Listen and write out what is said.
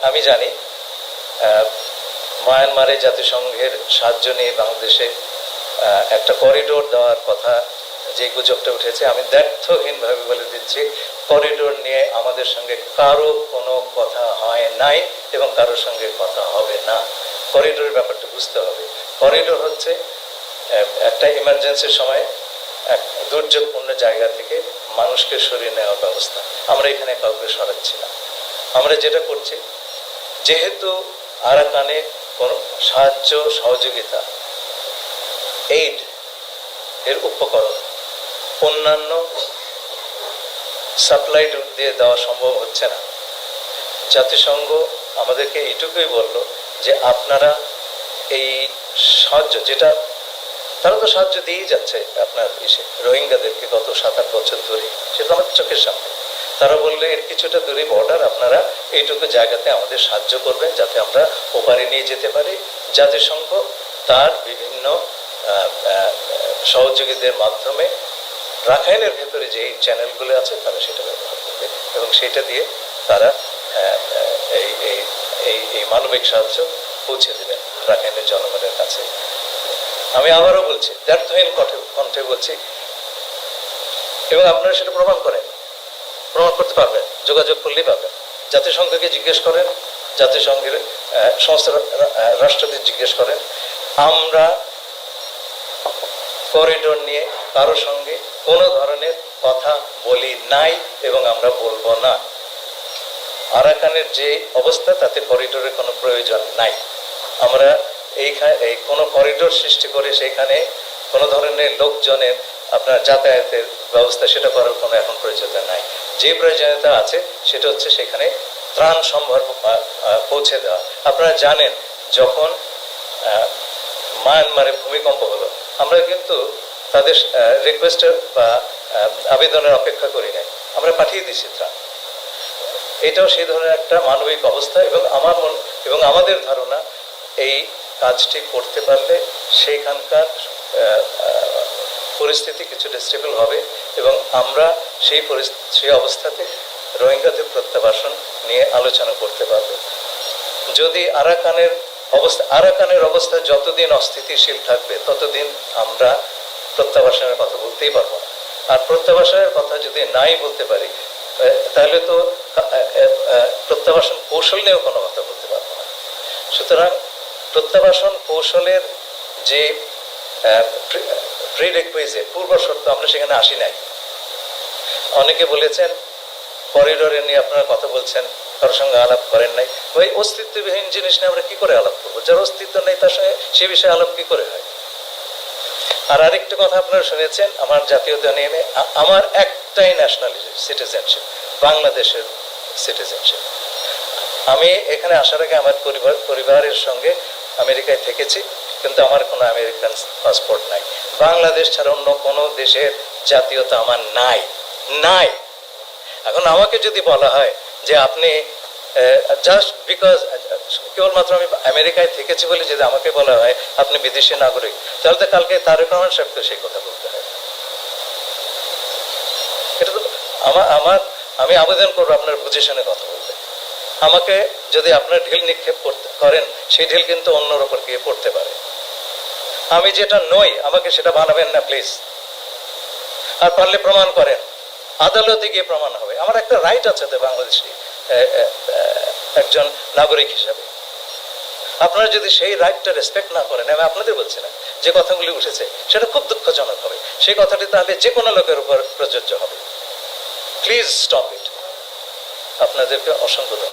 আমি জানি মায়ানমারে জাতিসংঘের সাহায্য নিয়ে বাংলাদেশে একটা করিডোর দেওয়ার কথা যে গুজবটা উঠেছে, আমি দ্ব্যর্থহীনভাবে বলে দিচ্ছি, করিডোর নিয়ে আমাদের সঙ্গে কারো কোনো কথা হয় নাই এবং কারোর সঙ্গে কথা হবে না। করিডোরের ব্যাপারটা বুঝতে হবে। করিডোর হচ্ছে একটা ইমার্জেন্সির সময় এক দুর্যোগপূর্ণ জায়গা থেকে মানুষকে সরিয়ে নেওয়ার ব্যবস্থা। আমরা এখানে কাউকে সরাচ্ছি না। আমরা যেটা করছি, যেহেতু আরাকানে কোনো সাহায্য সহযোগিতা এইড এর উপকরণ অন্যান্য সাপ্লাই রুট দিয়ে দেওয়া সম্ভব হচ্ছে না, জাতিসংঘ আমাদেরকে এইটুকুই বলল যে আপনারা এই সাহায্য, যেটা তারা তো সাহায্য দিয়েই যাচ্ছে আপনার রোহিঙ্গাদেরকে গত 7-8 বছর ধরে, সেটা আমাদের চোখের সামনে। তারা বললে এর কিছুটা দূরে বর্ডার, আপনারা এইটুকু জায়গাতে আমাদের সাহায্য করবেন যাতে আমরা ওপারে নিয়ে যেতে পারি। জাতিসংঘ তার বিভিন্ন সহযোগীদের মাধ্যমে রাখাইনের ভেতরে যে চ্যানেলগুলো আছে তারা সেটা ব্যবহার করবে এবং সেটা দিয়ে তারা এই মানবিক সাহায্য পৌঁছে দেবেন রাখাইনের জনগণের কাছে। আমি আবারও বলছি, দ্ব্যর্থহীন কণ্ঠে বলছি, এবং আপনারা সেটা প্রমাণ করতে পারবেন, যোগাযোগ করলেই পাবেন। জাতিসংঘকে জিজ্ঞেস করেন, জাতিসংঘের সমস্ত রাষ্ট্রদের জিজ্ঞেস করেন। আমরা করিডোর নিয়ে কারোর সঙ্গে কোনো ধরনের কথা বলি নাই এবং আমরা বলবো না। আরাকানের যে অবস্থা তাতে করিডোরের কোনো প্রয়োজন নাই। আমরা এই কোনো করিডোর সৃষ্টি করে সেখানে কোনো ধরনের লোকজনের আপনার যাতায়াতের ব্যবস্থা সেটা করার কোনো এখন প্রয়োজনীয়তা নাই। যে প্রয়োজনীয়তা আছে সেটা হচ্ছে সেখানে ত্রাণ সম্ভার পৌঁছে দেওয়া। আপনারা জানেন, যখন মায়ানমারে ভূমিকম্প হলো, আমরা কিন্তু তাদের রিকোয়েস্টের বা আবেদনের অপেক্ষা করি নাই, আমরা পাঠিয়ে দিয়েছি ত্রাণ। এটাও সেই ধরনের একটা মানবিক অবস্থা এবং আমাদের ধারণা এই কাজটি করতে পারলে সেইখানকার পরিস্থিতি কিছুটা স্টেবল হবে এবং আমরা সেই অবস্থাতে রোহিঙ্গাদের প্রত্যাবাসন নিয়ে আলোচনা করতে পারব। যদি আরাকানের অবস্থা যতদিন অস্থিতিশীল থাকবে ততদিন আমরা প্রত্যাবাসনের কথা বলতেই পারবো না। আর প্রত্যাবাসনের কথা যদি নাই বলতে পারি, তাহলে তো প্রত্যাবাসন কৌশল নিয়েও কোনো কথা বলতে পারবো না। সুতরাং প্রত্যাবাসন কৌশলের যে প্রিরিকুইজিট, পূর্ব শর্ত, আমরা সেখানে আসি নাই। অনেকে বলেছেন করিডোরে নিয়ে আপনারা কথা বলছেন, কারোর সঙ্গে আলাপ করেন নাই। ওই অস্তিত্ববিহীন জিনিস নিয়ে আমরা কি করে আলাপ করবো? যার অস্তিত্ব নেই তার সঙ্গে সে বিষয়ে আলাপ কি করে হয়? আর আরেকটা কথা আপনারা শুনেছেন আমার জাতীয়তা নিয়ে, আমার একটাই ন্যাশনালিটি, সিটিজেনশিপ, বাংলাদেশের সিটিজেনশিপ। আমি এখানে আসার আগে আমার পরিবারের সঙ্গে আমেরিকায় থেকেছি, কিন্তু আমার কোনো আমেরিকান পাসপোর্ট নাই। বাংলাদেশ ছাড়া অন্য কোনো দেশের জাতীয়তা আমার নাই। এখন আমাকে যদি বলা হয় যে আপনি জাস্ট বিকজ কেবলমাত্র আমি আমেরিকায় থেকেছি বলে যদি আমাকে বলা হয় আপনি বিদেশি নাগরিক, তাহলে তো কালকে তারেক রহমান সাহেবকে সেই কথা বলতে হয়। এটা তো আমি আবেদন করবো আপনার বুঝে শুনে কথা বলতে। আমাকে যদি আপনার ঢিল নিক্ষেপ করেন, সেই ঢিল কিন্তু অন্যর ওপর গিয়ে পড়তে পারে। আমি যেটা নই আমাকে সেটা বানাবেন না প্লিজ। আর পারলে প্রমাণ করেন, আদালতে গিয়ে প্রমাণ হবে। আমার একটা রাইট আছে তো বাংলাদেশি একজন নাগরিক হিসাবে। আপনারা যদি সেই রাইটটা রেসপেক্ট না করেন, আমি আপনাদের বলছি না, যে কথাগুলি উঠেছে সেটা খুব দুঃখজনক হবে। সেই কথাটি তাহলে যে কোনো লোকের উপর প্রযোজ্য হবে। Please stop it. আপনাদেরকে অসংখ্য ধন্যবাদ।